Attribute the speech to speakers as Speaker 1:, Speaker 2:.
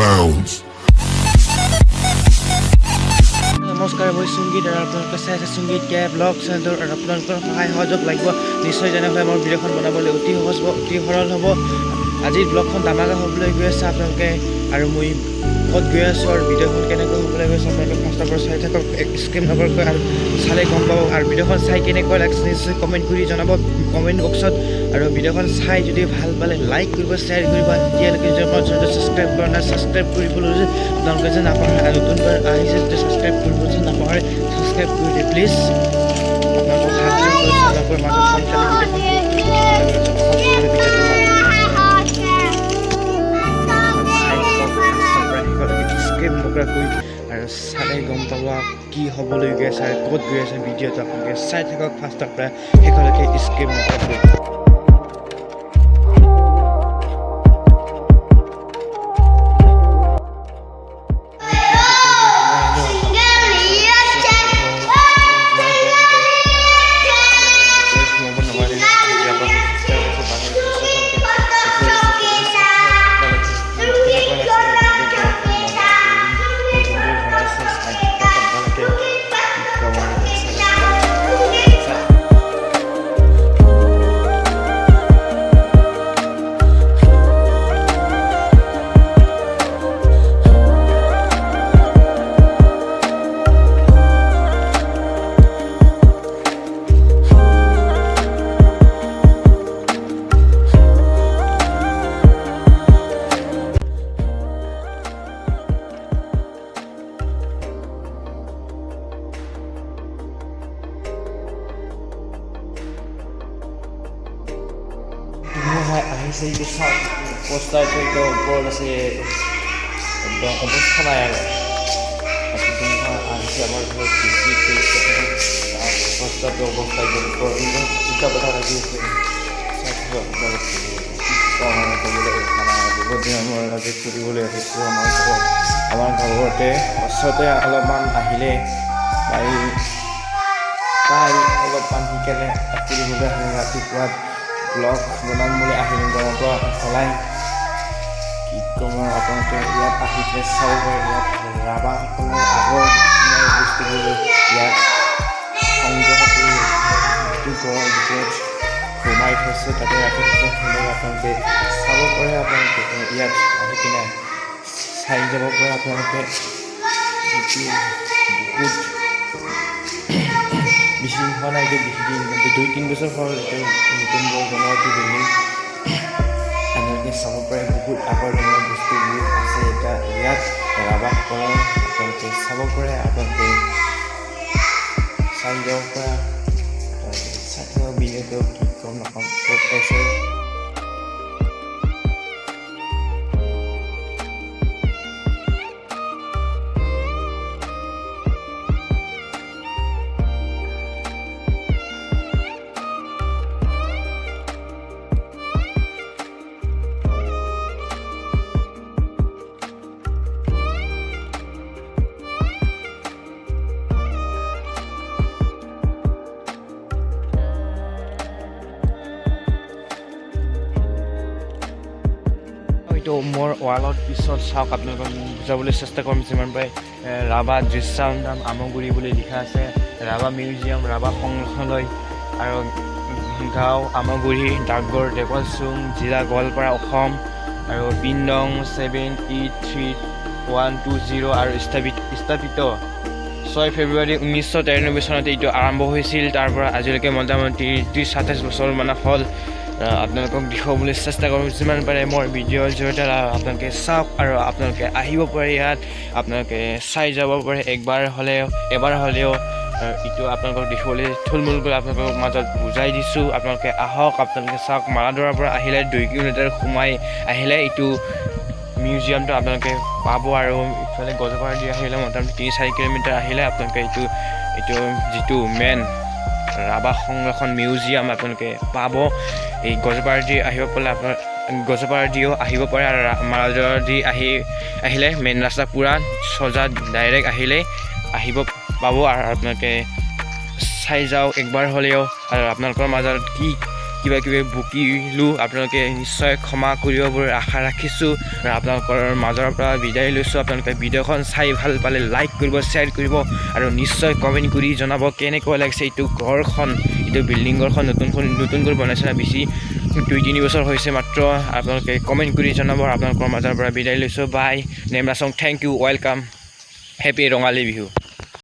Speaker 1: bounds.
Speaker 2: নমস্কাৰ মই সুংগীত আৰু আপোনালোকে চাই আছে সুংগীত কে ব্লগ চেনেলৰ আৰু আপোনালোকৰ সহায় সহযোগ লাগিব নিশ্চয় যেনেহ'লে মোৰ ভিডিঅ'খন বনাবলৈ অতি সহজ হ'ব অতি সৰল হ'ব আজিৰ ব্লগখন ডাঙৰকৈ হ'বলৈ গৈ আছে আপোনালোকে আৰু মই ক'ত গৈ আছোঁ আৰু ভিডিঅ'খন কেনেকৈ হ'বলৈ গৈছে আপোনালোকে ফাৰ্ষ্টৰ পৰা চাই থাকক স্কিপ নকৰাকৈ আৰু চালে গম পাব আৰু ভিডিঅ'খন চাই কেনেকুৱা লাগিছে নিশ্চয় কমেণ্ট কৰি জনাব কমেণ্ট বক্সত আৰু ভিডিঅ'খন চাই যদি ভাল পালে লাইক কৰিব শ্বেয়াৰ কৰিব এতিয়ালৈকে যদি আমাৰ চেনেলটো ছাবস্ক্ৰাইব কৰা নাই ছাবস্ক্ৰাইব কৰিবলৈ আপোনালোকে যেন নাপাহৰে আৰু নতুনবাৰ আহিছে যদি ছাবস্ক্ৰাইব কৰিব যেন নাপাহৰে ছাবস্ক্ৰাইব কৰি দিয়ে প্লিজ আপোনালোকক সাহায্য কৰিছোঁ আপোনালোকৰ মাজত স্কিপ নকৰাকৈ আৰু চালে গম পাব কি হ'বলৈ গৈ আছে আৰু ক'ত গৈ আছে ভিডিঅ'টো আপোনালোকে চাই থাকক ফাৰ্ষ্টৰ পৰা শেষলৈকে স্কিপ নকৰাকৈ আহিছে এইটো চাওক পোষ্টাৰটো এইটো ওপৰত আছে একদম অৱস্থা নাই আৰু আহিছে আমাৰ ঘৰত পোষ্টাৰটো অৱস্থা একদম ওপৰত দুটা কথা লাগি আছে বহুত দিন মই আজি ফুৰিবলৈ আহিছোঁ আমাৰ ঘৰতে ওচৰতে অলপমান আহিলে প্ৰায় অলপমান শিকালে ফুৰিবলৈ আহিলে ৰাতিপুৱা ব্লগ বনাম বুলি আহিলোঁ ঘৰৰ পৰা ওলাই কি ক'ম আপোনালোকে ইয়াত আহি পেলাই চাব পাৰে ইয়াত ৰাভাসকলৰ আগৰ বস্তুবোৰ ইয়াত সংগ্ৰহ কৰি ঘৰৰ ভিতৰত সোমাই থৈছে তাতে ৰাখি থৈছে আপোনালোকে চাব পাৰে আপোনালোকে ইয়াত আহি কিনে চাই যাব পাৰে আপোনালোকে বহুত বেছি হোৱা নাই এতিয়া 2-3 বছৰ হ'ল এতিয়া নতুন বনোৱা বিল্ডিং আপোনালোকে চাব পাৰে বহুত আগৰ দিনৰ বস্তুবোৰ আছে এতিয়া ইয়াত ৰাভাসকলৰ আপোনালোকে চাব পাৰে আপোনালোকে চাই যাব পাৰে চাই থকা ভিডিঅ'টো কি ক'ম নক'ম ক'ত পাইছে এইটো মোৰ ৱালত পিছত চাওক আপোনালোকক বুজাবলৈ চেষ্টা কৰিম যিমান পাৰে ৰাভা দৃশ্যায়ন আমগুৰি বুলি লিখা আছে ৰাভা মিউজিয়াম ৰাভা সংগ্ৰহালয় আৰু গাঁও আমগুৰি ডাকঘৰ দেৱলচুং জিলা গোৱালপাৰা অসম আৰু পিন নং 783-120 আৰু স্থাপিত 6 ফেব্ৰুৱাৰী 1993 চনত এইটো আৰম্ভ হৈছিল তাৰ পৰা আজিলৈকে মোটামুটি 30-27 বছৰমান হ'ল আপোনালোকক দেখুৱাবলৈ চেষ্টা কৰোঁ যিমান পাৰে মোৰ ভিডিঅ'ৰ জৰিয়তে আপোনালোকে চাওক আৰু আপোনালোকে আহিব পাৰে ইয়াত আপোনালোকে চাই যাব পাৰে এবাৰ হ'লেও এইটো আপোনালোকক দেখিবলৈ থুলমূলকৈ আপোনালোকৰ মাজত বুজাই দিছোঁ আপোনালোকে আহক আপোনালোকে চাওক মালাডৰাৰ পৰা আহিলে 2 কিলোমিটাৰ সোমাই আহিলে এইটো মিউজিয়ামটো আপোনালোকে পাব আৰু ইফালে গজপাৰা দি আহিলে মোটামুটি 3-4 কিলোমিটাৰ আহিলে আপোনালোকে এইটো যিটো মেইন ৰাভা সংৰক্ষণ মিউজিয়াম আপোনালোকে পাব এই গজপাৰা দি আহিব পালে আপোনাৰ গজপাৰা দিও আহিব পাৰে আৰু মালাডৰা দি আহিলে মেইন ৰাস্তা পূৰা সজা ডাইৰেক্ট আহিব পাব আৰু আপোনালোকে চাই যাওক একবাৰ হ'লেও আৰু আপোনালোকৰ মাজত কি কিবা কিবি বকিলোঁ আপোনালোকে নিশ্চয় ক্ষমা কৰিব বুলি আশা ৰাখিছোঁ আৰু আপোনালোকৰ মাজৰ পৰা বিদায় লৈছোঁ আপোনালোকে ভিডিঅ'খন চাই ভাল পালে লাইক কৰিব শ্বেয়াৰ কৰিব আৰু নিশ্চয় কমেণ্ট কৰি জনাব কেনেকুৱা লাগিছে এইটো ঘৰখন এইটো বিল্ডিং ঘৰখন নতুনকৈ বনাইছে না বেছি 2-3 বছৰ হৈছে মাত্ৰ আপোনালোকে কমেণ্ট কৰি জনাব আপোনালোকৰ মাজৰ পৰা বিদায় লৈছোঁ বাই নেমৰাচং thank you welcome happy Rongali Bihu